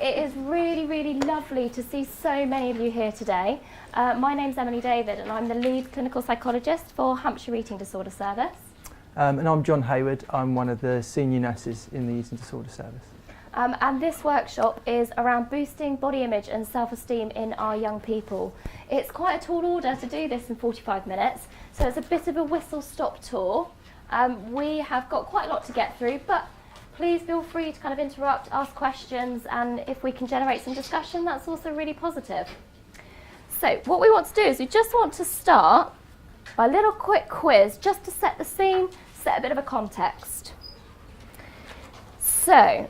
It is really, really lovely to see so many of you here today. My name's Emily David and I'm the lead clinical psychologist for Hampshire Eating Disorder Service. And I'm John Hayward. I'm one of the senior nurses in the Eating Disorder Service. And this workshop is around boosting body image and self-esteem in our young people. It's quite a tall order to do this in 45 minutes, so it's a bit of a whistle-stop tour. We have got quite a lot to get through, but please feel free to kind of interrupt, ask questions, and if we can generate some discussion, that's also really positive. So what we want to do is we just want to start by a little quick quiz just to set the scene, set a bit of a context. So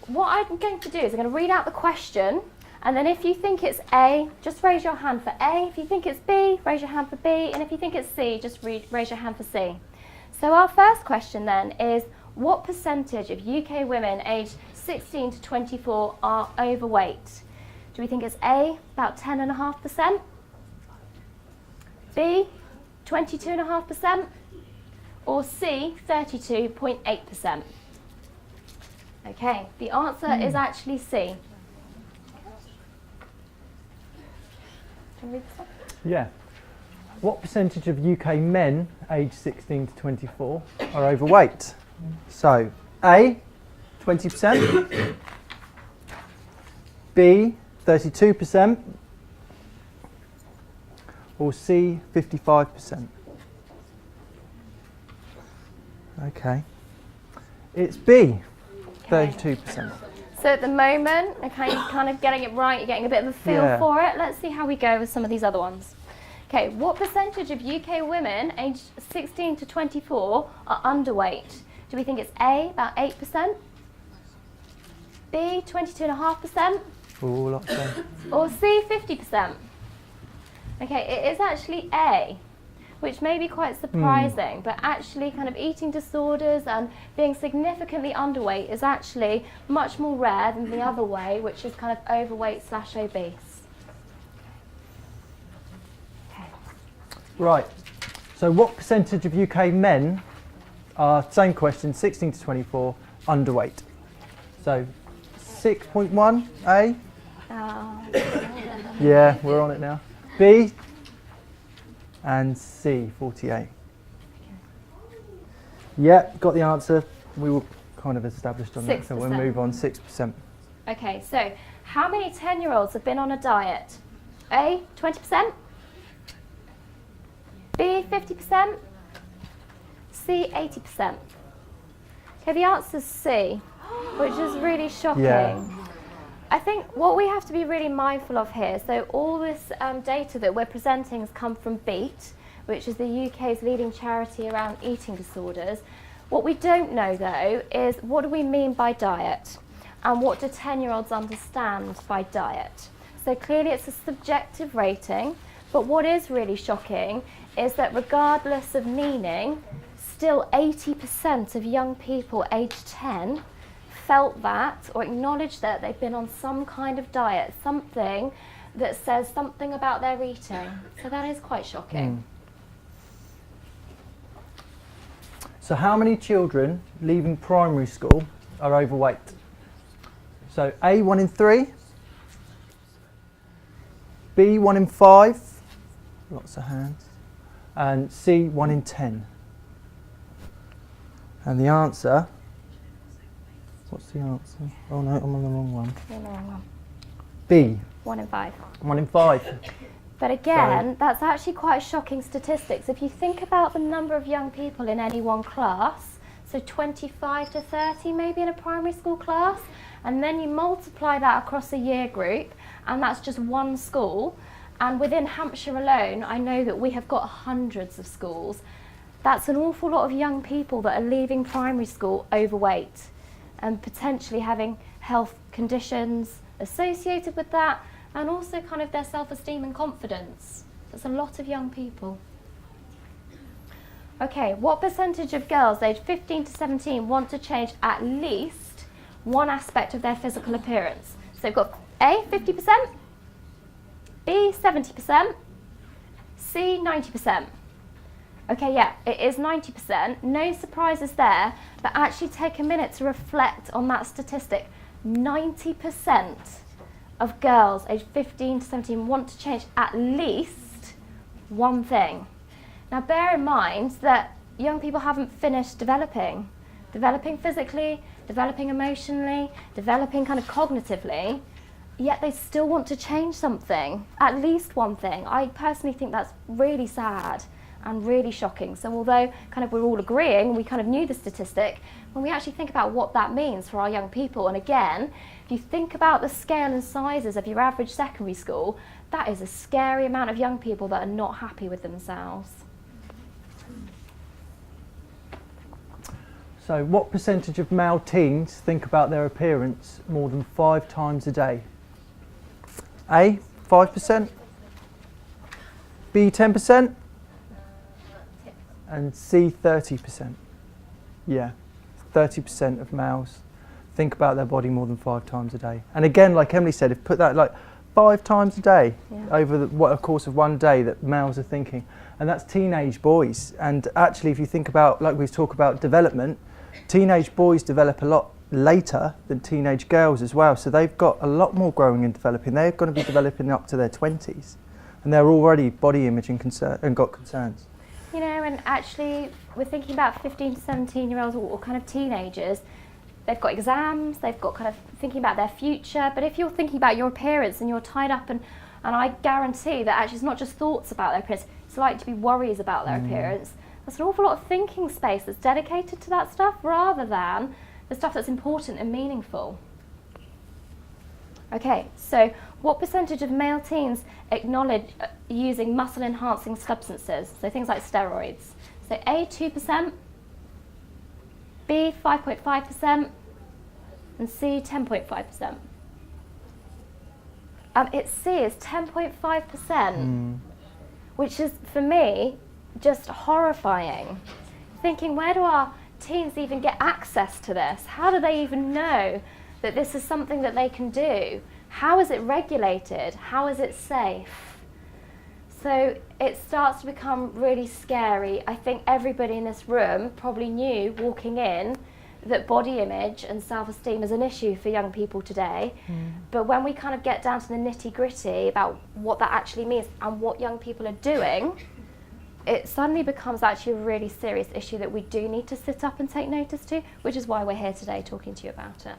what I'm going to do is I'm going to read out the question, and then if you think it's A, just raise your hand for A. If you think it's B, raise your hand for B, and if you think it's C, just raise your hand for C. So our first question then is, what percentage of UK women aged 16 to 24 are overweight? Do we think it's A, about 10.5%? B, 22.5%? Or C, 32.8%? Okay, the answer is actually C. Can you read this one? Yeah. What percentage of UK men aged 16 to 24 are overweight? So, A, 20%, B, 32%, or C, 55%. Okay. It's B, 32%. So at the moment, okay, you're kind of getting it right, you're getting a bit of a feel for it. Let's see how we go with some of these other ones. Okay, what percentage of UK women aged 16 to 24 are underweight? Do we think it's A, about 8%? B, 22.5%? Ooh, lots of. Or C, 50%? Okay, it is actually A, which may be quite surprising, but actually kind of eating disorders and being significantly underweight is actually much more rare than the other way, which is kind of overweight / obese. Okay. Right. So what percentage of UK men are, same question, 16 to 24, underweight? So 6.1, A? Yeah, we're on it now. B? And C, 48. Yeah, got the answer. We were kind of established on that, so we'll move on, 6%. Okay, so how many 10-year-olds have been on a diet? A, 20%? B, 50%? C, 80%? Okay, the answer is C, which is really shocking. Yeah. I think what we have to be really mindful of here, so all this data that we're presenting has come from P.A.C.E, which is the UK's leading charity around eating disorders. What we don't know though is, what do we mean by diet? And what do 10-year-olds understand by diet? So clearly it's a subjective rating, but what is really shocking is that regardless of meaning, still 80% of young people aged 10 felt that or acknowledged that they've been on some kind of diet, something that says something about their eating. So that is quite shocking. So how many children leaving primary school are overweight? So A, 1 in 3, B, 1 in 5, lots of hands, and C, 1 in 10. And the answer, what's the answer? Oh no, I'm on the wrong one. You're on the wrong one. B. 1 in 5. 1 in 5. But again, that's actually quite a shocking statistics. If you think about the number of young people in any one class, so 25 to 30 maybe in a primary school class, and then you multiply that across a year group, and that's just one school. And within Hampshire alone, I know that we have got hundreds of schools. That's an awful lot of young people that are leaving primary school overweight and potentially having health conditions associated with that, and also kind of their self-esteem and confidence. That's a lot of young people. Okay, what percentage of girls aged 15 to 17 want to change at least one aspect of their physical appearance? So we've got A, 50%, B, 70%, C, 90%. Okay, yeah, it is 90%. No surprises there, but actually take a minute to reflect on that statistic. 90% of girls aged 15 to 17 want to change at least one thing. Now bear in mind that young people haven't finished developing physically, developing emotionally, developing kind of cognitively, yet they still want to change something, at least one thing. I personally think that's really sad and really shocking. So although kind of we're all agreeing, we kind of knew the statistic, when we actually think about what that means for our young people, and again, if you think about the scale and sizes of your average secondary school, that is a scary amount of young people that are not happy with themselves. So what percentage of male teens think about their appearance more than 5 times a day? A, 5%, B, 10%, and C, 30%. Yeah, 30% of males think about their body more than 5 times a day. And again, like Emily said, if put that like 5 times a day over the course of one day that males are thinking, and that's teenage boys. And actually, if you think about, like we talk about development, teenage boys develop a lot later than teenage girls as well, so they've got a lot more growing and developing. They're going to be developing up to their 20s, and they're already body image and got concerns. You know, and actually we're thinking about 15 to 17 year olds or kind of teenagers. They've got exams, they've got kind of thinking about their future, but if you're thinking about your appearance and you're tied up, and I guarantee that actually it's not just thoughts about their appearance, it's like to be worries about their appearance. There's an awful lot of thinking space that's dedicated to that stuff rather than the stuff that's important and meaningful. Okay, so what percentage of male teens acknowledge using muscle enhancing substances? So things like steroids. So A, 2%, B, 5.5%, and C, 10.5%. It's C, is 10.5%, which is, for me, just horrifying. Thinking, where do our teens even get access to this? How do they even know that this is something that they can do? How is it regulated? How is it safe? So it starts to become really scary. I think everybody in this room probably knew walking in that body image and self-esteem is an issue for young people today. But when we kind of get down to the nitty-gritty about what that actually means and what young people are doing, it suddenly becomes actually a really serious issue that we do need to sit up and take notice to, which is why we're here today talking to you about it.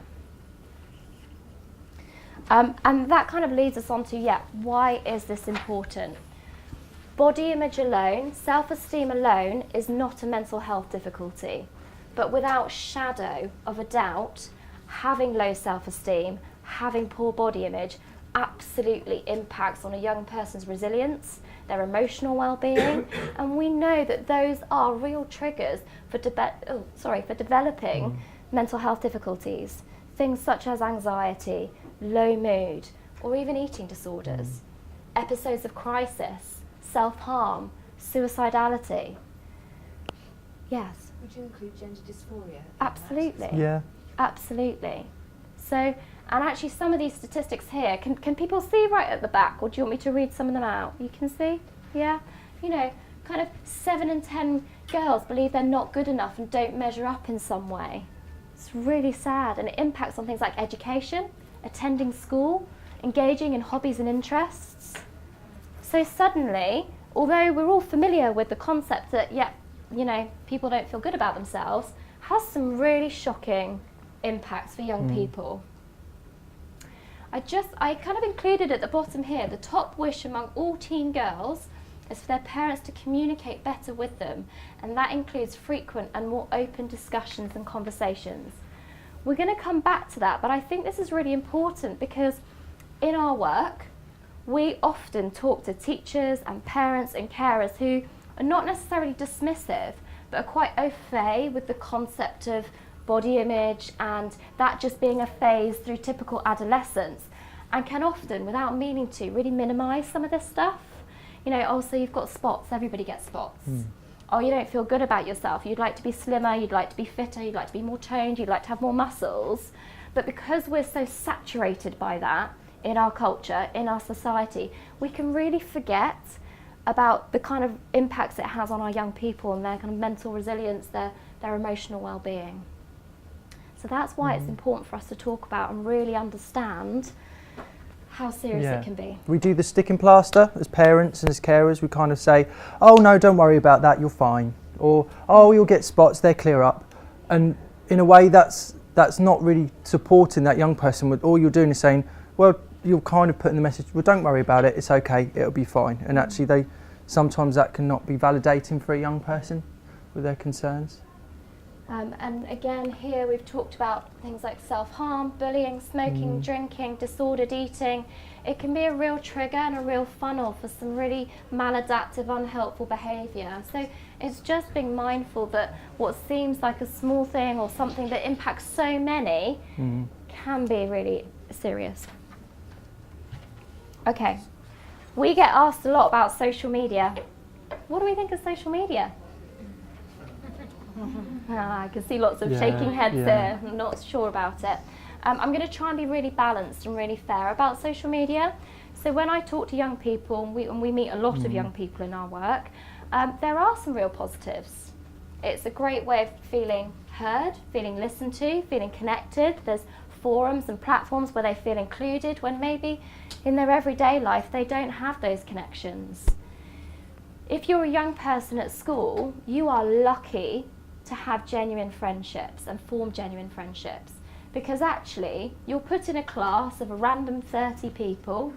And that kind of leads us on to, why is this important? Body image alone, self-esteem alone, is not a mental health difficulty. But without shadow of a doubt, having low self-esteem, having poor body image, absolutely impacts on a young person's resilience, their emotional well-being, and we know that those are real triggers for developing mental health difficulties. Things such as anxiety, low mood, or even eating disorders, episodes of crisis, self-harm, suicidality. Yes? Would you include gender dysphoria? Absolutely. Yeah. Absolutely. So, and actually some of these statistics here, can people see right at the back, or do you want me to read some of them out? You can see? Yeah? You know, kind of 7 in 10 girls believe they're not good enough and don't measure up in some way. It's really sad, and it impacts on things like education, attending school, engaging in hobbies and interests. So suddenly, although we're all familiar with the concept that, people don't feel good about themselves, has some really shocking impacts for young people. I kind of included at the bottom here, the top wish among all teen girls is for their parents to communicate better with them, and that includes frequent and more open discussions and conversations. We're going to come back to that, but I think this is really important because in our work, we often talk to teachers and parents and carers who are not necessarily dismissive, but are quite au fait with the concept of body image and that just being a phase through typical adolescence, and can often, without meaning to, really minimise some of this stuff. So you've got spots, everybody gets spots. Oh, you don't feel good about yourself, you'd like to be slimmer, you'd like to be fitter, you'd like to be more toned, you'd like to have more muscles. But because we're so saturated by that in our culture, in our society, we can really forget about the kind of impacts it has on our young people and their kind of mental resilience, their emotional well-being. So that's why it's important for us to talk about and really understand how serious it can be. We do the sticking plaster as parents and as carers. We kind of say, oh no, don't worry about that, you're fine. Or, oh, you'll get spots, they'll clear up. And in a way that's not really supporting that young person. All you're doing is saying, well, you're kind of putting the message, well, don't worry about it, it's okay, it'll be fine. And actually sometimes that cannot be validating for a young person with their concerns. And again, here we've talked about things like self-harm, bullying, smoking, drinking, disordered eating. It can be a real trigger and a real funnel for some really maladaptive, unhelpful behaviour. So it's just being mindful that what seems like a small thing or something that impacts so many can be really serious. Okay, we get asked a lot about social media. What do we think of social media? I can see lots of shaking heads there. I'm not sure about it. I'm going to try and be really balanced and really fair about social media. So when I talk to young people, and we meet a lot of young people in our work, there are some real positives. It's a great way of feeling heard, feeling listened to, feeling connected. There's forums and platforms where they feel included when maybe in their everyday life they don't have those connections. If you're a young person at school, you are lucky to have genuine friendships and form genuine friendships, because actually you're put in a class of a random 30 people.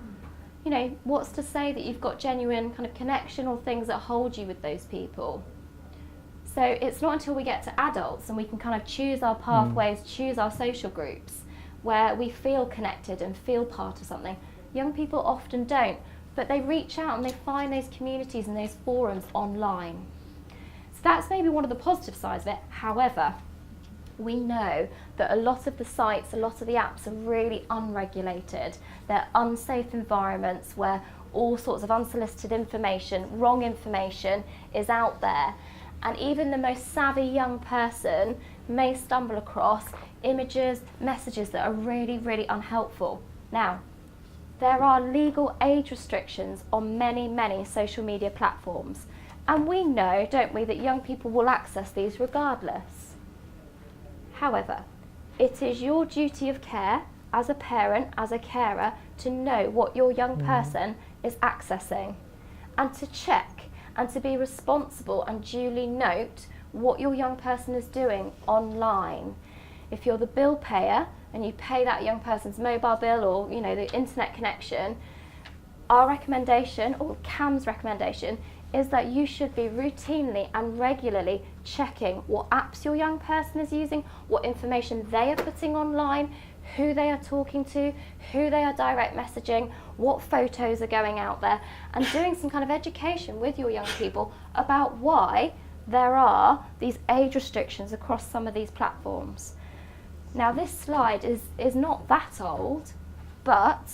You know, what's to say that you've got genuine kind of connection or things that hold you with those people? So it's not until we get to adults and we can kind of choose our pathways, choose our social groups, where we feel connected and feel part of something. Young people often don't, but they reach out and they find those communities and those forums online. So that's maybe one of the positive sides of it. However, we know that a lot of the sites, a lot of the apps are really unregulated. They're unsafe environments where all sorts of unsolicited information, wrong information is out there. And even the most savvy young person may stumble across images, messages that are really, really unhelpful. Now, there are legal age restrictions on many, many social media platforms. And we know, don't we, that young people will access these regardless. However, it is your duty of care as a parent, as a carer, to know what your young person is accessing and to check and to be responsible and duly note what your young person is doing online. If you're the bill payer and you pay that young person's mobile bill or, you know, the internet connection, our recommendation, or CAMHS recommendation, is that you should be routinely and regularly checking what apps your young person is using, what information they are putting online, who they are talking to, who they are direct messaging, what photos are going out there, and doing some kind of education with your young people about why there are these age restrictions across some of these platforms. Now, this slide is not that old, but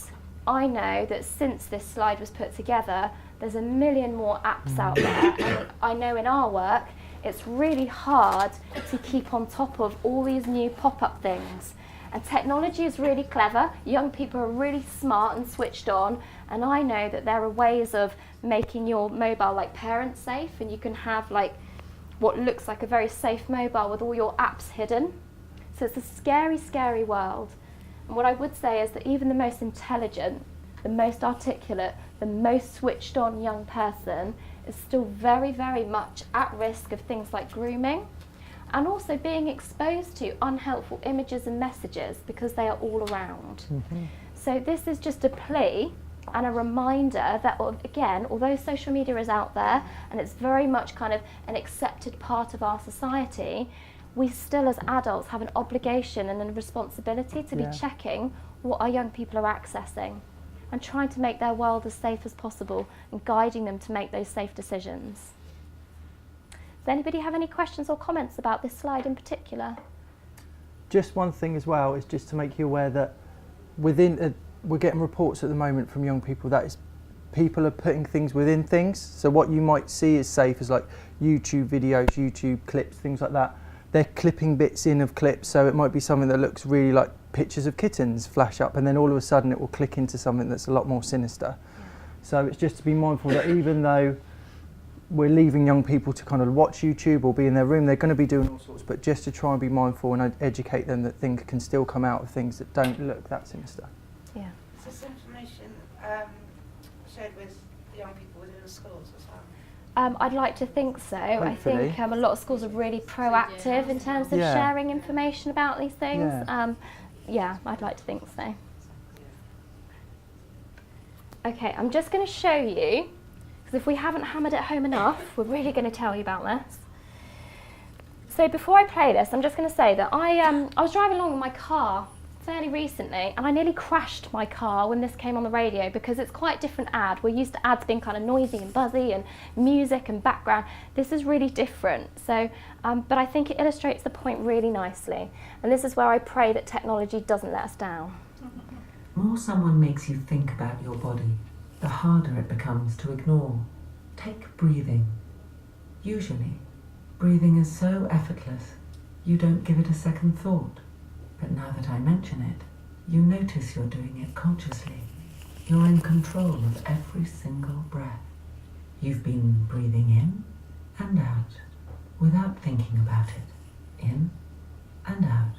I know that since this slide was put together, there's a million more apps out there, and I know in our work it's really hard to keep on top of all these new pop-up things. And technology is really clever, young people are really smart and switched on, and I know that there are ways of making your mobile like parent safe, and you can have like what looks like a very safe mobile with all your apps hidden. So it's a scary, scary world. And what I would say is that even the most intelligent, the most articulate, the most switched on young person is still very, very much at risk of things like grooming and also being exposed to unhelpful images and messages because they are all around. So this is just a plea and a reminder that, again, although social media is out there and it's very much kind of an accepted part of our society, we still as adults have an obligation and a responsibility to be checking what our young people are accessing and trying to make their world as safe as possible and guiding them to make those safe decisions. Does anybody have any questions or comments about this slide in particular? Just one thing as well is just to make you aware that we're getting reports at the moment from young people that is people are putting things within things. So what you might see as safe as like YouTube videos, YouTube clips, things like that. They're clipping bits in of clips, so it might be something that looks really like pictures of kittens flash up, and then all of a sudden it will click into something that's a lot more sinister. So it's just to be mindful that even though we're leaving young people to kind of watch YouTube or be in their room. They're going to be doing all sorts, but just to try and be mindful and educate them that things can still come out of things that don't look that sinister. Yeah. Is this information shared with young people within the schools as well? I'd like to think so. Hopefully. I think a lot of schools are really proactive in terms of Yeah. sharing information about these things. Yeah. Yeah, I'd like to think so. Okay, I'm just going to show you, because if we haven't hammered it home enough, we're really going to tell you about this. So before I play this, I'm just going to say that I was driving along in my car fairly recently, and I nearly crashed my car when this came on the radio, because it's quite a different ad. We're used to ads being kind of noisy and buzzy and music and background. This is really different. So, but I think it illustrates the point really nicely. And this is where I pray that technology doesn't let us down. The more someone makes you think about your body, the harder it becomes to ignore. Take breathing. Usually, breathing is so effortless, you don't give it a second thought. But now that I mention it, you notice you're doing it consciously. You're in control of every single breath. You've been breathing in and out without thinking about it. In and out.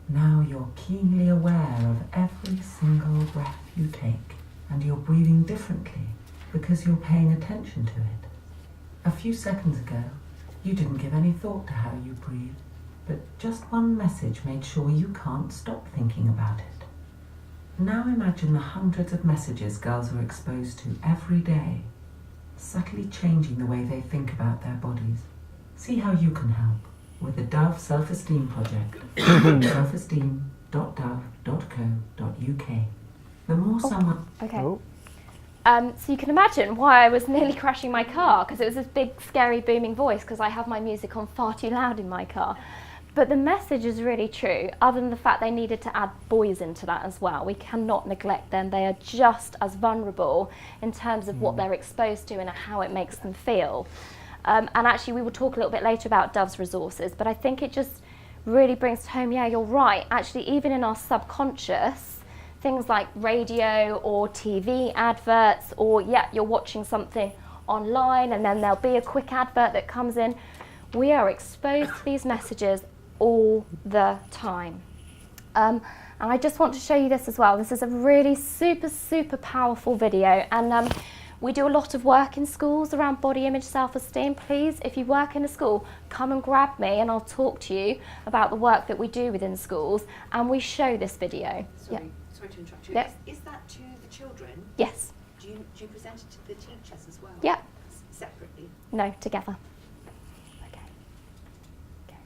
Now you're keenly aware of every single breath you take, and you're breathing differently because you're paying attention to it. A few seconds ago, you didn't give any thought to how you breathe, but just one message made sure you can't stop thinking about it. Now imagine the hundreds of messages girls are exposed to every day, subtly changing the way they think about their bodies. See how you can help with the Dove Self-Esteem Project, selfesteem.dove.co.uk. The more someone... Okay. Oh. So you can imagine why I was nearly crashing my car, because it was this big, scary, booming voice, because I have my music on far too loud in my car. But the message is really true, other than the fact they needed to add boys into that as well. We cannot neglect them. They are just as vulnerable in terms of what they're exposed to and how it makes them feel. And actually, we will talk a little bit later about Dove's resources, but I think it just really brings home, yeah, you're right. Actually, even in our subconscious, things like radio or TV adverts, or yeah, you're watching something online and then there'll be a quick advert that comes in. We are exposed to these messages all the time. And I just want to show you this as well. This is a really super powerful video, and we do a lot of work in schools around body image, self-esteem. Please, if you work in a school, come and grab me and I'll talk to you about the work that we do within schools, and we show this video. Sorry to interrupt you. Yep. Is that to the children? Yes. Do you present it to the teachers as well? Yep. Separately? No, together. Okay. Okay.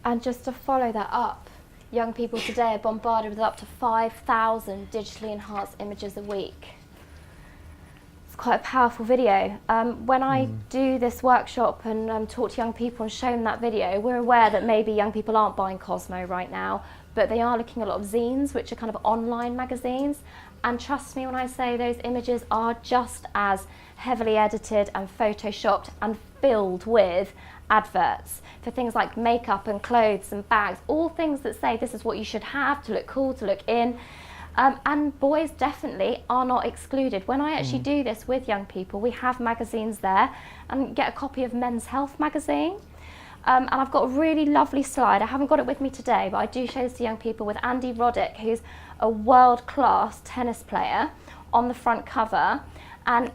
And just to follow that up, young people today are bombarded with up to 5,000 digitally enhanced images a week. It's quite a powerful video. When I do this workshop and talk to young people and show them that video, we're aware that maybe young people aren't buying Cosmo right now, but they are looking at a lot of zines, which are kind of online magazines. And trust me when I say those images are just as heavily edited and photoshopped and filled with adverts for things like makeup and clothes and bags, all things that say this is what you should have to look cool, to look in. And boys definitely are not excluded. When I actually do this with young people, we have magazines there, and get a copy of Men's Health magazine. And I've got a really lovely slide. I haven't got it with me today, but I do show this to young people with Andy Roddick, who's a world-class tennis player, on the front cover. And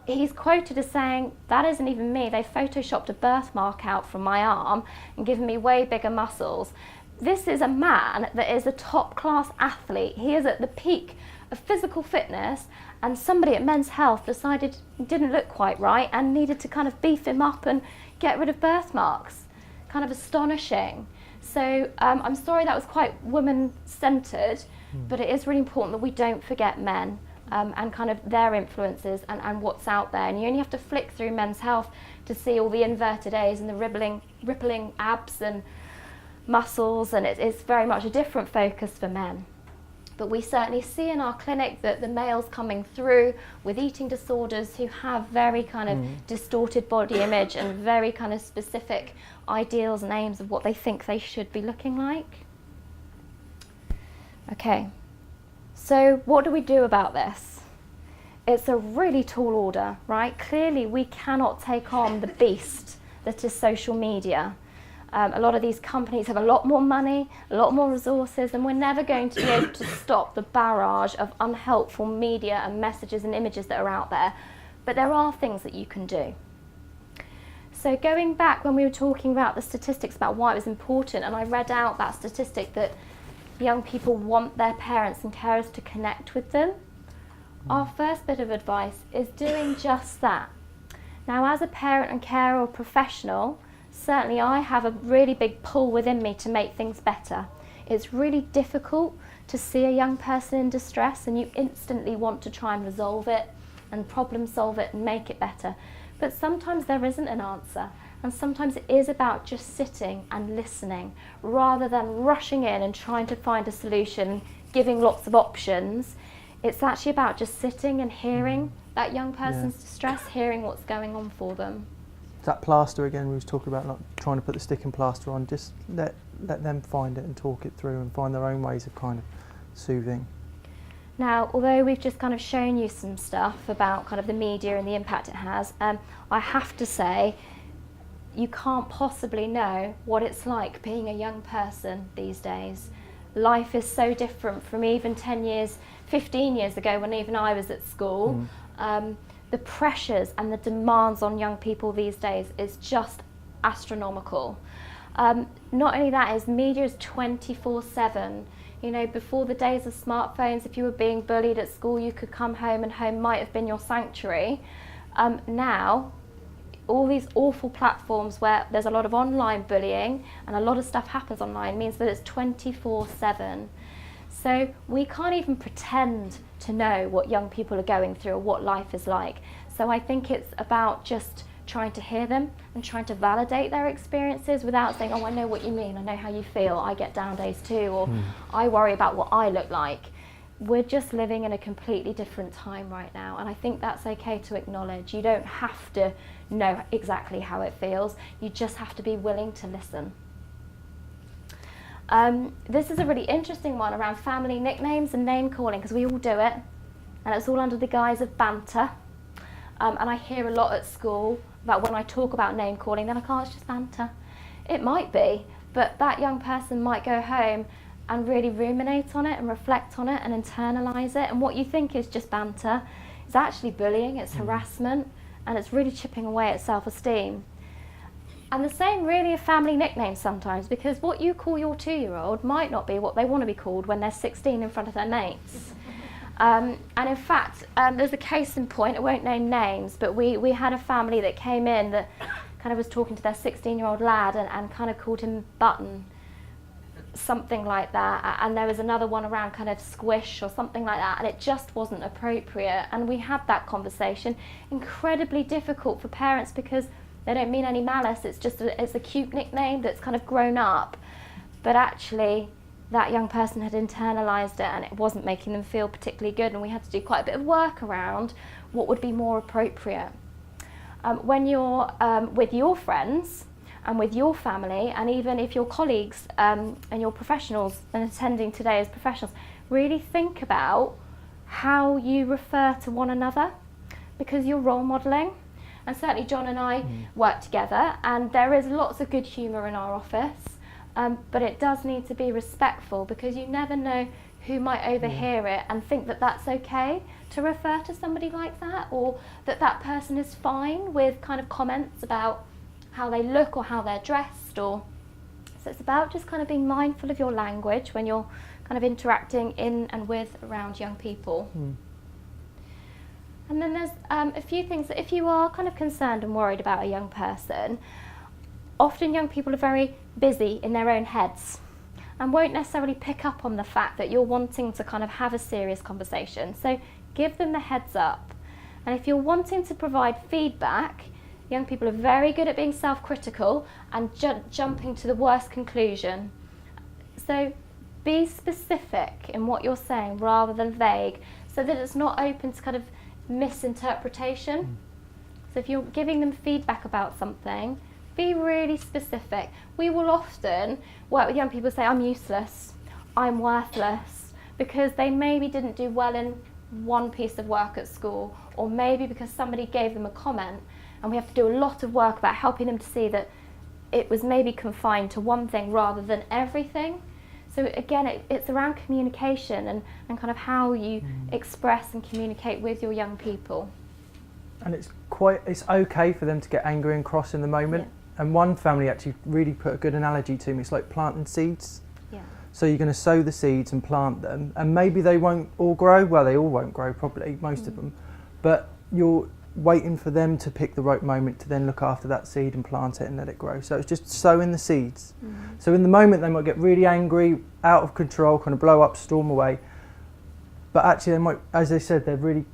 he's quoted as saying, "That isn't even me. They photoshopped a birthmark out from my arm and given me way bigger muscles." This is a man that is a top-class athlete. He is at the peak of physical fitness, and somebody at Men's Health decided he didn't look quite right and needed to kind of beef him up and get rid of birthmarks. Kind of astonishing. So I'm sorry that was quite woman-centred, but it is really important that we don't forget men and kind of their influences and what's out there. And you only have to flick through Men's Health to see all the inverted A's and the rippling abs and muscles, and it's very much a different focus for men. But we certainly see in our clinic that the males coming through with eating disorders who have very kind of distorted body image and very kind of specific ideals and aims of what they think they should be looking like. Okay, so what do we do about this? It's a really tall order, right? Clearly we cannot take on the beast that is social media. A lot of these companies have a lot more money, a lot more resources, and we're never going to be able to stop the barrage of unhelpful media and messages and images that are out there. But there are things that you can do. So going back when we were talking about the statistics about why it was important, and I read out that statistic that young people want their parents and carers to connect with them, our first bit of advice is doing just that. Now, as a parent and carer or professional, certainly I have a really big pull within me to make things better. It's really difficult to see a young person in distress and you instantly want to try and resolve it and problem solve it and make it better. But sometimes there isn't an answer, and sometimes it is about just sitting and listening rather than rushing in and trying to find a solution, giving lots of options. It's actually about just sitting and hearing that young person's distress, hearing what's going on for them. That plaster again we was talking about, like trying to put the sticking plaster on, just let them find it and talk it through and find their own ways of kind of soothing. Now, although we've just kind of shown you some stuff about kind of the media and the impact it has, I have to say you can't possibly know what it's like being a young person these days. Life is so different from even 10 years, 15 years ago when even I was at school. The pressures and the demands on young people these days is just astronomical. Not only that, is media is 24/7. You know, before the days of smartphones, if you were being bullied at school, you could come home and home might have been your sanctuary. Now, all these awful platforms where there's a lot of online bullying and a lot of stuff happens online means that it's 24/7. So we can't even pretend to know what young people are going through or what life is like. So I think it's about just trying to hear them and trying to validate their experiences without saying, "Oh, I know what you mean, I know how you feel, I get down days too," or "I worry about what I look like." We're just living in a completely different time right now, and I think that's okay to acknowledge. You don't have to know exactly how it feels, you just have to be willing to listen. This is a really interesting one around family nicknames and name calling, because we all do it, and it's all under the guise of banter. And I hear a lot at school about when I talk about name calling, they're like, "Oh, it's just banter." It might be, but that young person might go home and really ruminate on it and reflect on it and internalise it, and what you think is just banter is actually bullying, it's harassment, and it's really chipping away at self-esteem. And the same really of family nicknames sometimes, because what you call your 2-year-old might not be what they want to be called when they're 16 in front of their mates. And in fact, there's a case in point, I won't name names, but we had a family that came in that kind of was talking to their 16-year-old lad and kind of called him button, something like that. And there was another one around kind of squish or something like that, and it just wasn't appropriate. And we had that conversation. Incredibly difficult for parents because they don't mean any malice, it's a cute nickname that's kind of grown up. But actually, that young person had internalised it and it wasn't making them feel particularly good, and we had to do quite a bit of work around what would be more appropriate. When you're with your friends and with your family, and even if your colleagues and your professionals and attending today as professionals, really think about how you refer to one another, because you're role modelling. And certainly John and I work together, and there is lots of good humour in our office. But it does need to be respectful, because you never know who might overhear it and think that that's okay to refer to somebody like that, or that that person is fine with kind of comments about how they look or how they're dressed. Or so it's about just kind of being mindful of your language when you're kind of interacting in and with around young people. And then there's a few things that if you are kind of concerned and worried about a young person, often young people are very busy in their own heads and won't necessarily pick up on the fact that you're wanting to kind of have a serious conversation. So give them the heads up. And if you're wanting to provide feedback, young people are very good at being self-critical and jumping to the worst conclusion. So be specific in what you're saying rather than vague, so that it's not open to kind of misinterpretation. So if you're giving them feedback about something, be really specific. We will often work with young people who say, I'm useless, I'm worthless, because they maybe didn't do well in one piece of work at school, or maybe because somebody gave them a comment, and we have to do a lot of work about helping them to see that it was maybe confined to one thing rather than everything. So again, it's around communication and kind of how you express and communicate with your young people. And it's okay for them to get angry and cross in the moment. Yeah. And one family actually really put a good analogy to me. It's like planting seeds. Yeah. So you're going to sow the seeds and plant them, and maybe they won't all grow. Well, they all won't grow probably, most of them. But you're waiting for them to pick the right moment to then look after that seed and plant it and let it grow. So it's just sowing the seeds. So in the moment they might get really angry, out of control, kind of blow up, storm away. But actually they might, as they said,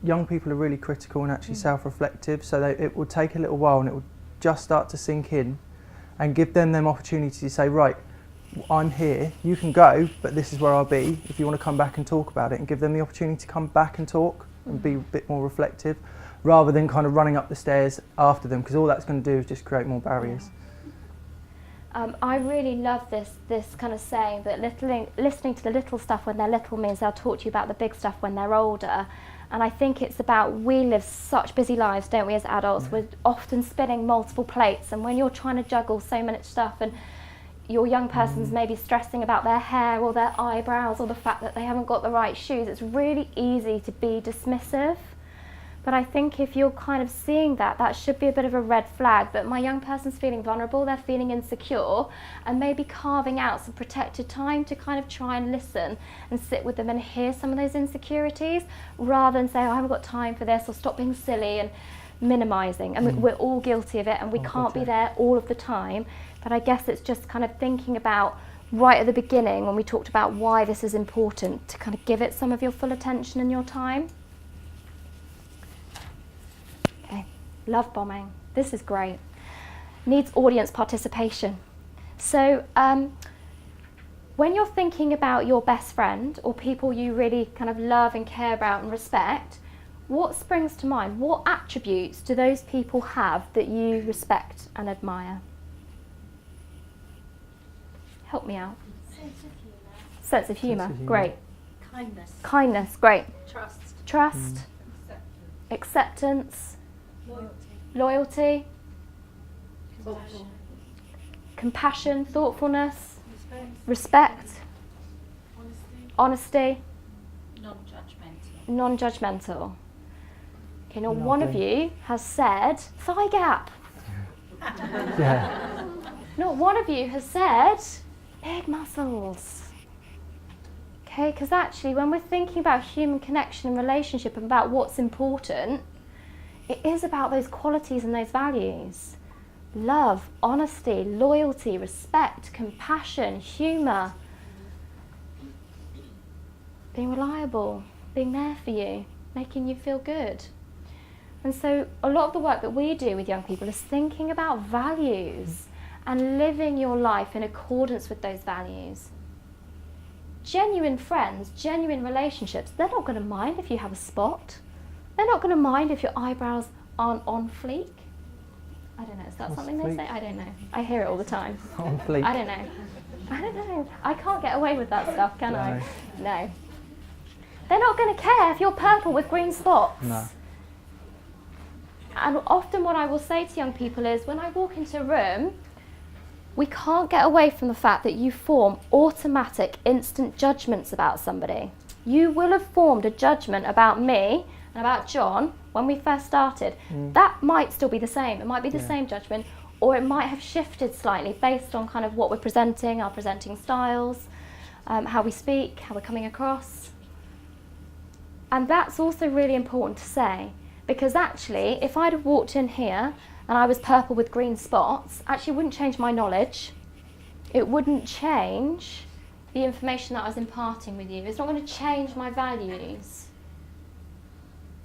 young people are really critical and actually self-reflective. So it will take a little while, and it will just start to sink in, and give them opportunity to say, right, I'm here, you can go, but this is where I'll be if you want to come back and talk about it, and give them the opportunity to come back and talk and be a bit more reflective, rather than kind of running up the stairs after them, because all that's going to do is just create more barriers. I really love this kind of saying that listening to the little stuff when they're little means they'll talk to you about the big stuff when they're older. And I think it's about, we live such busy lives, don't we, as adults? We're often spinning multiple plates, and when you're trying to juggle so much stuff, and your young person's maybe stressing about their hair or their eyebrows or the fact that they haven't got the right shoes, it's really easy to be dismissive. But I think if you're kind of seeing that should be a bit of a red flag, that my young person's feeling vulnerable, they're feeling insecure, and maybe carving out some protected time to kind of try and listen and sit with them and hear some of those insecurities, rather than say, oh, I haven't got time for this, or stop being silly and minimising. I mean, we're all guilty of it, and we can't be there all of the time. But I guess it's just kind of thinking about right at the beginning, when we talked about why this is important, to kind of give it some of your full attention and your time. Love bombing. This is great. Needs audience participation. So when you're thinking about your best friend or people you really kind of love and care about and respect, what springs to mind? What attributes do those people have that you respect and admire? Help me out. Sense of humour. Great. Kindness. Great. Trust. Acceptance. Loyalty. Compassion, thoughtfulness, respect, honesty, non-judgmental. Okay, now one of you has said thigh gap. Yeah. Not one of you has said big muscles. Okay, because actually when we're thinking about human connection and relationship and about what's important, it is about those qualities and those values. Love, honesty, loyalty, respect, compassion, humour, being reliable, being there for you, making you feel good. And so a lot of the work that we do with young people is thinking about values and living your life in accordance with those values. Genuine friends, genuine relationships, they're not going to mind if you have a spot. They're not going to mind if your eyebrows aren't on fleek. I don't know, is that What's something fleek? they say? I don't know. I hear it all the time. On fleek. I don't know. I don't know. I can't get away with that stuff, can I? No. They're not going to care if you're purple with green spots. No. And often what I will say to young people is, when I walk into a room, we can't get away from the fact that you form automatic, instant judgments about somebody. You will have formed a judgment about me and about John when we first started. That might still be the same. It might be the same judgment, or it might have shifted slightly based on kind of what we're presenting, our presenting styles, how we speak, how we're coming across. And that's also really important to say, because actually, if I'd have walked in here and I was purple with green spots, actually it wouldn't change my knowledge. It wouldn't change the information that I was imparting with you. It's not going to change my values.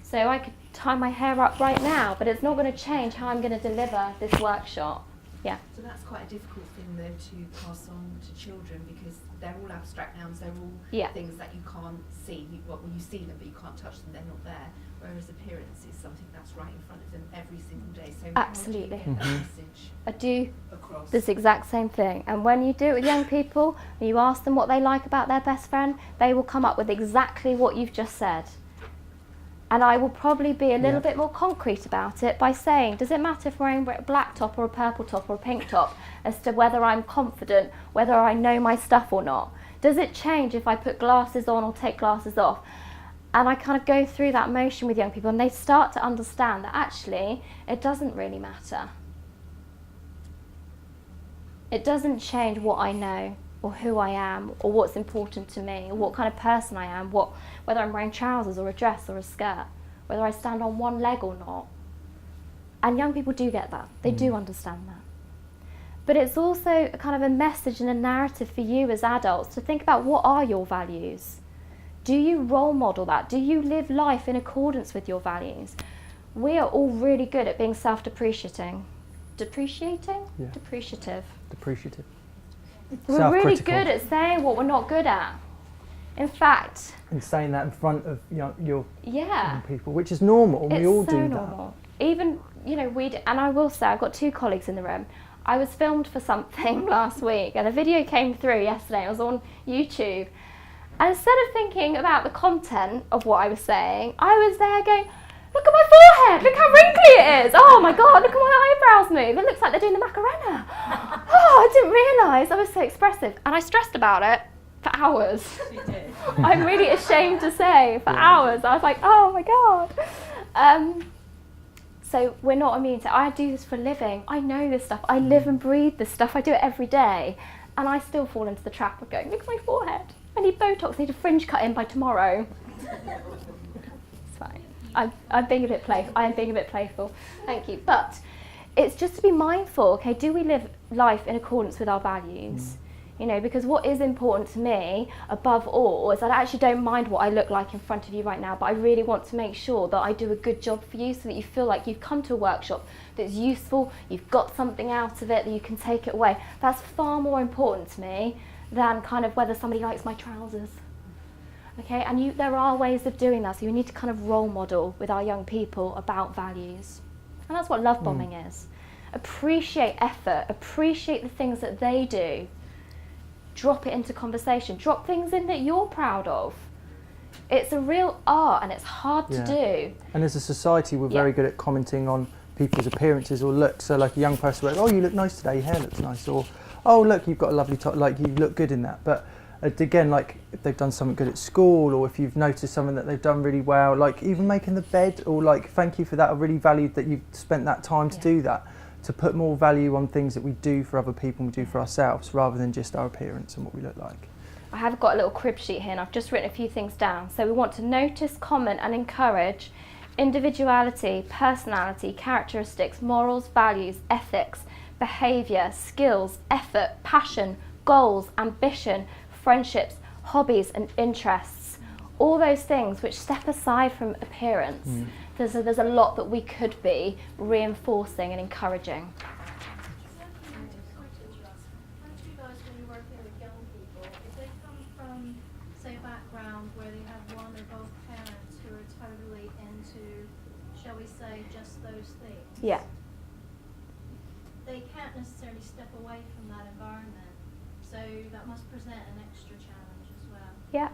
So I could tie my hair up right now, but it's not going to change how I'm going to deliver this workshop. Yeah. So that's quite a difficult thing though to pass on to children, because they're all abstract nouns, they're all things that you can't see. Well, you see them but you can't touch them, they're not there. Whereas appearance is something that's right in front of them every single day. So Absolutely. how do you get that message I do across? this exact same thing. And when you do it with young people, and you ask them what they like about their best friend, they will come up with exactly what you've just said. And I will probably be a little bit more concrete about it by saying, does it matter if I'm wearing a black top or a purple top or a pink top as to whether I'm confident, whether I know my stuff or not? Does it change if I put glasses on or take glasses off? And I kind of go through that motion with young people, and they start to understand that actually it doesn't really matter. It doesn't change what I know or who I am or what's important to me or what kind of person I am, whether I'm wearing trousers or a dress or a skirt, whether I stand on one leg or not. And young people do get that. They do understand that. But it's also a kind of a message and a narrative for you as adults to think about, what are your values? Do you role model that? Do you live life in accordance with your values? We are all really good at being self-depreciating. Depreciating? Yeah. Depreciative. Depreciative. We're really good at saying what we're not good at. In fact... And saying that in front of your young people, which is normal. It's we all so do normal. Even, you know, and I will say, I've got 2 colleagues in the room. I was filmed for something last week, and a video came through yesterday. It was on YouTube. And instead of thinking about the content of what I was saying, I was there going, look at my forehead, look how wrinkly it is. Oh my God, look at my eyebrows move. It looks like they're doing the Macarena. Oh, I didn't realise I was so expressive. And I stressed about it for hours. You did. I'm really ashamed to say, for hours. I was like, oh my God. So we're not immune to, I do this for a living. I know this stuff. I live and breathe this stuff. I do it every day. And I still fall into the trap of going, look at my forehead. I need Botox, I need a fringe cut in by tomorrow. It's fine. I'm being a bit playful. I am being a bit playful. Thank you. But it's just to be mindful, okay, do we live life in accordance with our values? You know, because what is important to me, above all, is that I actually don't mind what I look like in front of you right now, but I really want to make sure that I do a good job for you so that you feel like you've come to a workshop that's useful, you've got something out of it, that you can take it away. That's far more important to me than kind of whether somebody likes my trousers. Okay, and there are ways of doing that, so you need to kind of role model with our young people about values. And that's what love bombing is. Appreciate effort, appreciate the things that they do. Drop it into conversation, drop things in that you're proud of. It's a real art and it's hard to do. And as a society, we're very good at commenting on people's appearances or looks. So like a young person will go, oh, you look nice today, your hair looks nice. Or, oh, look, you've got a lovely top, like you look good in that. But again, like if they've done something good at school, or if you've noticed something that they've done really well, like even making the bed, or like, thank you for that, I really valued that you've spent that time to do that. To put more value on things that we do for other people and we do for ourselves, rather than just our appearance and what we look like. I have got a little crib sheet here and I've just written a few things down. So we want to notice, comment and encourage individuality, personality, characteristics, morals, values, ethics, behaviour, skills, effort, passion, goals, ambition, friendships, hobbies and interests. All those things which step aside from appearance. There's a lot that we could be reinforcing and encouraging. Just those things. Yeah. They can't necessarily step away from that environment, so that must present an extra challenge as well. Yeah,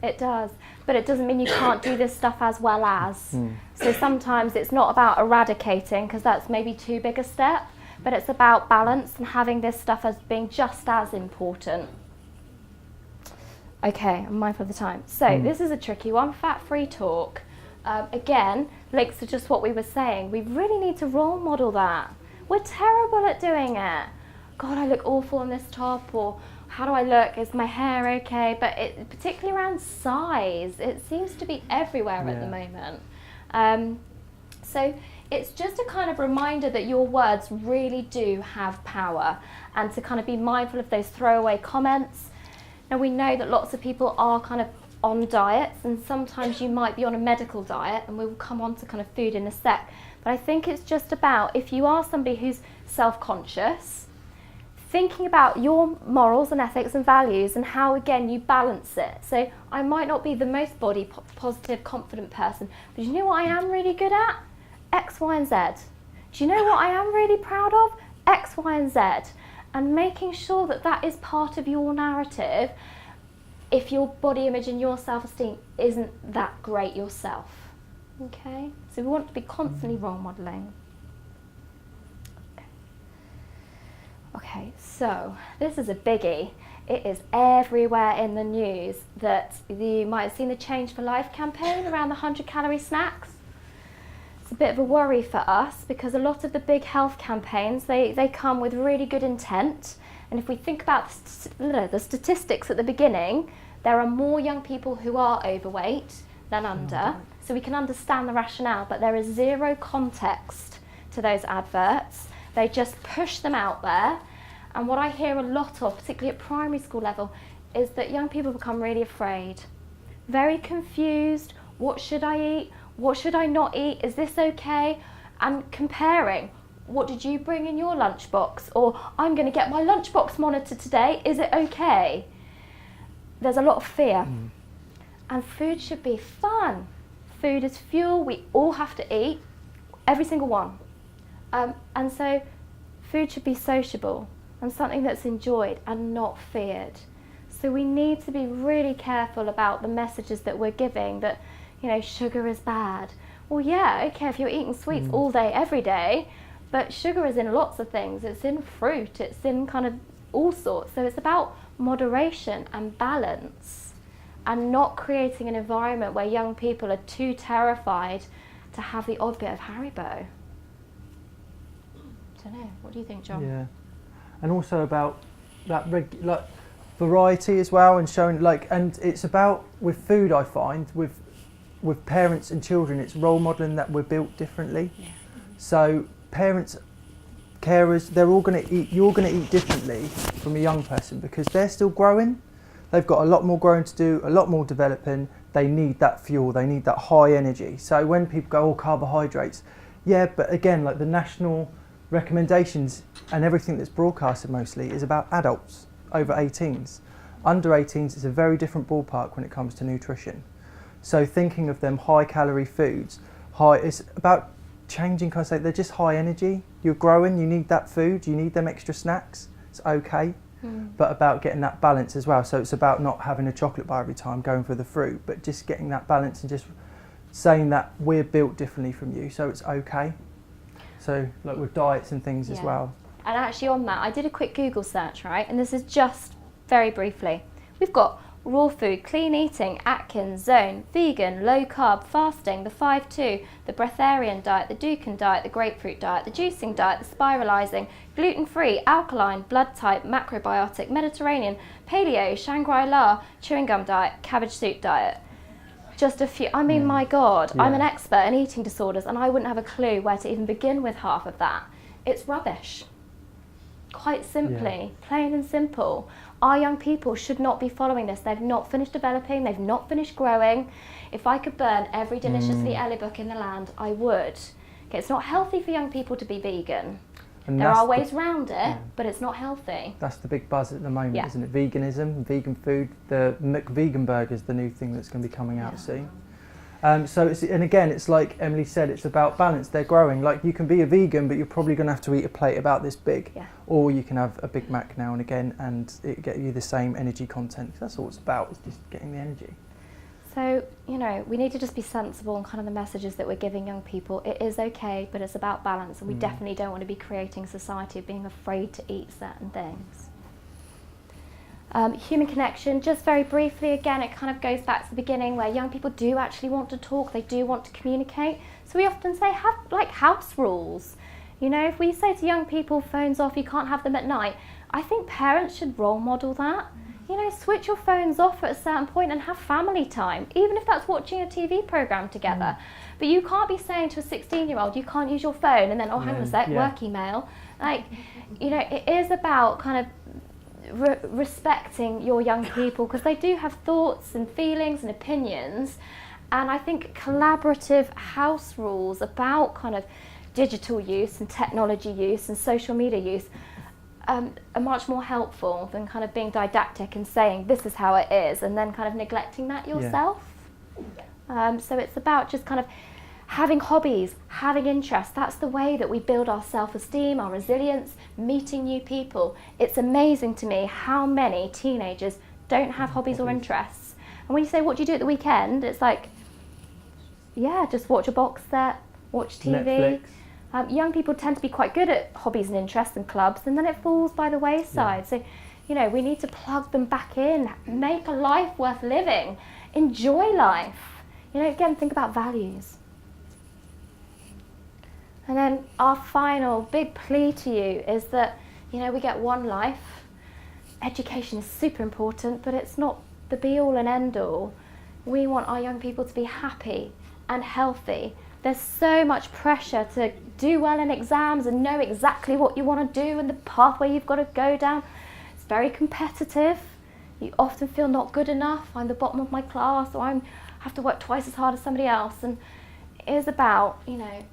it does. But it doesn't mean you can't do this stuff as well as. So sometimes it's not about eradicating, because that's maybe too big a step, but it's about balance and having this stuff as being just as important. Okay, I'm mindful of the time. So this is a tricky one, fat-free talk. Again, links to just what we were saying. We really need to role model that. We're terrible at doing it. God, I look awful on this top, or how do I look? Is my hair okay? But particularly around size, it seems to be everywhere at the moment. So it's just a kind of reminder that your words really do have power, and to kind of be mindful of those throwaway comments. Now we know that lots of people are kind of on diets, and sometimes you might be on a medical diet, and we'll come on to kind of food in a sec. But I think it's just about, if you are somebody who's self-conscious, thinking about your morals and ethics and values and how, again, you balance it. So I might not be the most body positive, confident person, but you know what I am really good at? X, Y, and Z. Do you know what I am really proud of? X, Y, and Z. And making sure that that is part of your narrative if your body image and your self-esteem isn't that great yourself. Okay? So we want to be constantly role modelling. Okay, so this is a biggie. It is everywhere in the news that you might have seen the Change for Life campaign around the 100-calorie snacks. It's a bit of a worry for us, because a lot of the big health campaigns, they come with really good intent. And if we think about the statistics at the beginning, there are more young people who are overweight than under. So we can understand the rationale, but there is zero context to those adverts. They just push them out there. And what I hear a lot of, particularly at primary school level, is that young people become really afraid. Very confused. What should I eat? What should I not eat? Is this okay? And comparing. What did you bring in your lunchbox? Or I'm going to get my lunchbox monitored today. Is it okay? There's a lot of fear. And food should be fun. Food is fuel. We all have to eat. Every single one. And so food should be sociable and something that's enjoyed and not feared. So we need to be really careful about the messages that we're giving, that, you know, sugar is bad. Well, yeah, okay, if you're eating sweets all day, every day, but sugar is in lots of things. It's in fruit, it's in kind of all sorts. So it's about moderation and balance, and not creating an environment where young people are too terrified to have the odd bit of Haribo. I don't know, what do you think, John? Yeah, and also about that variety as well, and showing and it's about, with food, I find with parents and children, it's role modelling that we're built differently. So parents, carers, they're all going to eat, you're going to eat differently from a young person, because they're still growing. They've got a lot more growing to do, a lot more developing. They need that fuel, they need that high energy. So when people go, oh, carbohydrates, yeah, but again, like the national recommendations and everything that's broadcasted mostly is about adults over 18s. Under 18s is a very different ballpark when it comes to nutrition. So thinking of them high calorie foods, it's about changing, kind of say, they're just high energy. You're growing, you need that food, you need them extra snacks, it's okay. But about getting that balance as well. So it's about not having a chocolate bar every time, going for the fruit, but just getting that balance and just saying that we're built differently from you, so it's okay. So like with diets and things as well. And actually on that, I did a quick Google search, right? And this is just very briefly. We've got raw food, clean eating, Atkins, zone, vegan, low carb, fasting, the 5-2, the breatharian diet, the Dukan diet, the grapefruit diet, the juicing diet, the spiralising, gluten-free, alkaline, blood type, macrobiotic, Mediterranean, paleo, Shangri-La, chewing gum diet, cabbage soup diet. Just a few. I mean, my God, I'm an expert in eating disorders and I wouldn't have a clue where to even begin with half of that. It's rubbish. Quite simply, plain and simple. Our young people should not be following this. They've not finished developing, they've not finished growing. If I could burn every Deliciously Ellie book in the land, I would. Okay, it's not healthy for young people to be vegan. And there are ways around it, but it's not healthy. That's the big buzz at the moment, isn't it? Veganism, vegan food. The McVegan burger is the new thing that's going to be coming out soon. So it's, and again, it's like Emily said, it's about balance. They're growing. Like, you can be a vegan, but you're probably going to have to eat a plate about this big. Or you can have a Big Mac now and again and it get you the same energy content. That's all it's about, is just getting the energy. So, you know, we need to just be sensible in kind of the messages that we're giving young people. It is okay, but it's about balance, and we definitely don't want to be creating a society of being afraid to eat certain things. Human connection, just very briefly, again, it kind of goes back to the beginning where young people do actually want to talk, they do want to communicate. So we often say, have like house rules. You know, if we say to young people, phones off, you can't have them at night, I think parents should role model that. You know, switch your phones off at a certain point and have family time, even if that's watching a TV programme together. But you can't be saying to a 16-year-old, you can't use your phone, and then, oh, hang on a sec, work email. Like, you know, it is about kind of respecting your young people, because they do have thoughts and feelings and opinions. And I think collaborative house rules about kind of digital use and technology use and social media use are much more helpful than kind of being didactic and saying this is how it is and then kind of neglecting that yourself. So it's about just kind of having hobbies, having interests. That's the way that we build our self-esteem, our resilience, meeting new people. It's amazing to me how many teenagers don't have hobbies or interests. And when you say, what do you do at the weekend? It's like, yeah, just watch a box set, watch TV. Netflix. Young people tend to be quite good at hobbies and interests and clubs, and then it falls by the wayside. So, you know, we need to plug them back in, make a life worth living, enjoy life. You know, again, think about values. And then our final big plea to you is that, you know, we get one life. Education is super important, but it's not the be-all and end-all. We want our young people to be happy and healthy. There's so much pressure to do well in exams and know exactly what you want to do and the pathway you've got to go down. It's very competitive. You often feel not good enough. I'm the bottom of my class, or I have to work twice as hard as somebody else. And it is about, you know,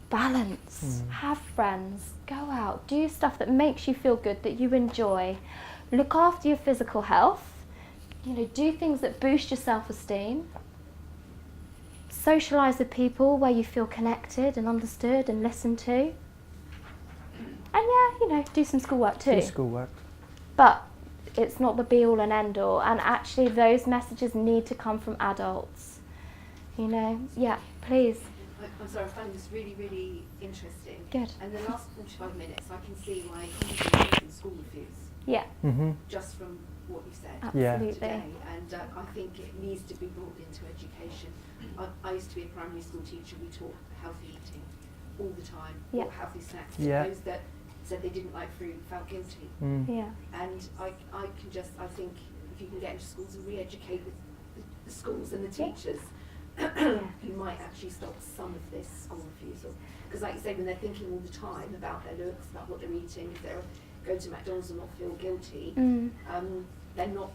balance. Have friends. Go out. Do stuff that makes you feel good, that you enjoy. Look after your physical health. You know, do things that boost your self-esteem. Socialise with people where you feel connected and understood and listened to. And yeah, you know, do some schoolwork too. Do schoolwork. But it's not the be-all and end-all, and actually those messages need to come from adults. You know, yeah, please. I'm sorry, I find this really, really interesting. Good. And the last 45 minutes, I can see why you in school refuse. Yeah. Just from what you've said Absolutely. today. And I think it needs to be brought into education. I used to be a primary school teacher. We taught healthy eating all the time, or healthy snacks. Those that said they didn't like fruit felt guilty. Yeah. And I think if you can get into schools and re-educate the schools and the teachers, you might actually stop some of this school refusal. Because like you say, when they're thinking all the time about their looks, about what they're eating, if they're going to McDonald's and not feel guilty, they're not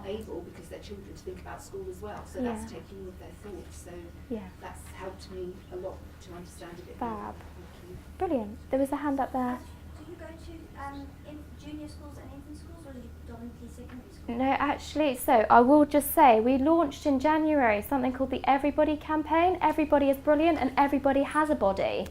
able, because they're children, to think about school as well. So that's taking all of their thoughts. So that's helped me a lot to understand a bit more. Fab. Brilliant. There was a hand up there. Do you go to in junior schools and infant schools, or is it predominantly secondary schools? No, actually, so I will just say we launched in January something called the Everybody campaign. Everybody is brilliant and everybody has a body.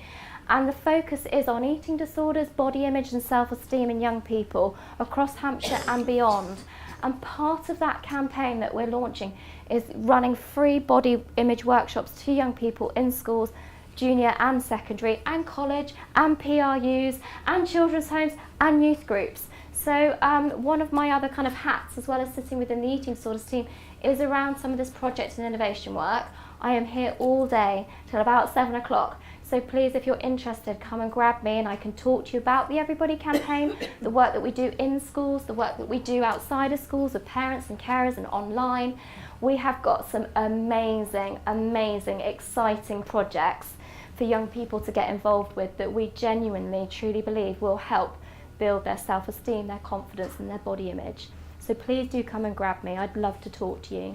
And the focus is on eating disorders, body image and self-esteem in young people across Hampshire and beyond. And part of that campaign that we're launching is running free body image workshops to young people in schools, junior and secondary and college and PRUs and children's homes and youth groups. So one of my other kind of hats, as well as sitting within the eating disorders team, is around some of this project and innovation work. I am here all day till about 7 o'clock. So please, if you're interested, come and grab me and I can talk to you about the Everybody campaign, the work that we do in schools, the work that we do outside of schools with parents and carers and online. We have got some amazing, amazing, exciting projects for young people to get involved with that we genuinely, truly believe will help build their self-esteem, their confidence and their body image. So please do come and grab me. I'd love to talk to you. Do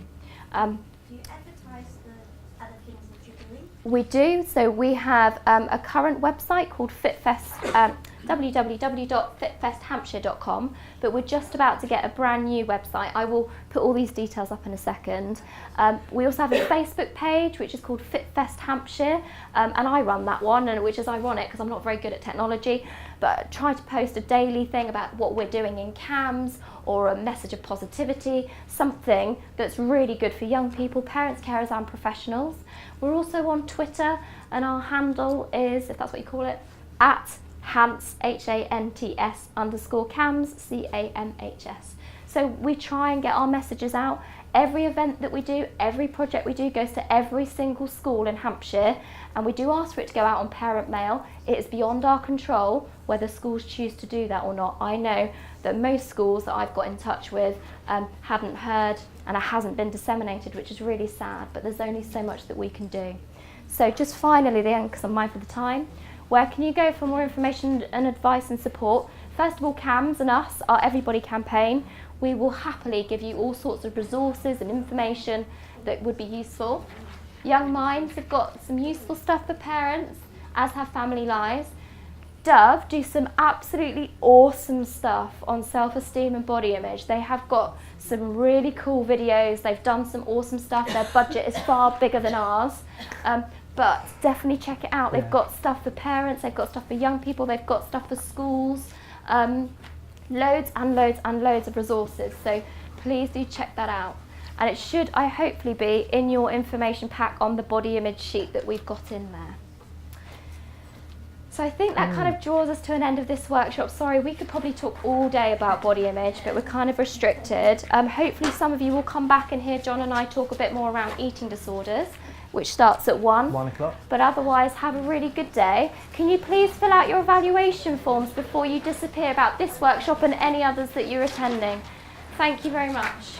you advertise the other things that you're doing? We do. So we have a current website called FitFest, www.fitfesthampshire.com, but we're just about to get a brand new website. I will put all these details up in a second. We also have a Facebook page which is called FitFest Hampshire, and I run that one, and which is ironic because I'm not very good at technology, but try to post a daily thing about what we're doing in CAMHS or a message of positivity, something that's really good for young people, parents, carers and professionals. We're also on Twitter, and our handle is, if that's what you call it, at HANTS, HANTS _CAMHS, CAMHS. So we try and get our messages out. Every event that we do, every project we do goes to every single school in Hampshire, and we do ask for it to go out on parent mail. It is beyond our control whether schools choose to do that or not. I know that most schools that I've got in touch with hadn't heard and it hasn't been disseminated, which is really sad, but there's only so much that we can do. So just finally then, because I'm mindful of the time, where can you go for more information and advice and support? First of all, CAMHS and us, our Everybody campaign. We will happily give you all sorts of resources and information that would be useful. Young Minds have got some useful stuff for parents, as have Family Lives. Dove do some absolutely awesome stuff on self-esteem and body image. They have got some really cool videos. They've done some awesome stuff. Their budget is far bigger than ours. But definitely check it out. They've got stuff for parents, they've got stuff for young people, they've got stuff for schools. Loads and loads and loads of resources. So please do check that out. And it should, I hopefully, be in your information pack on the body image sheet that we've got in there. So I think that kind of draws us to an end of this workshop. Sorry, we could probably talk all day about body image, but we're kind of restricted. Hopefully some of you will come back and hear John and I talk a bit more around eating disorders, which starts at 1 o'clock. But otherwise, have a really good day. Can you please fill out your evaluation forms before you disappear about this workshop and any others that you're attending? Thank you very much.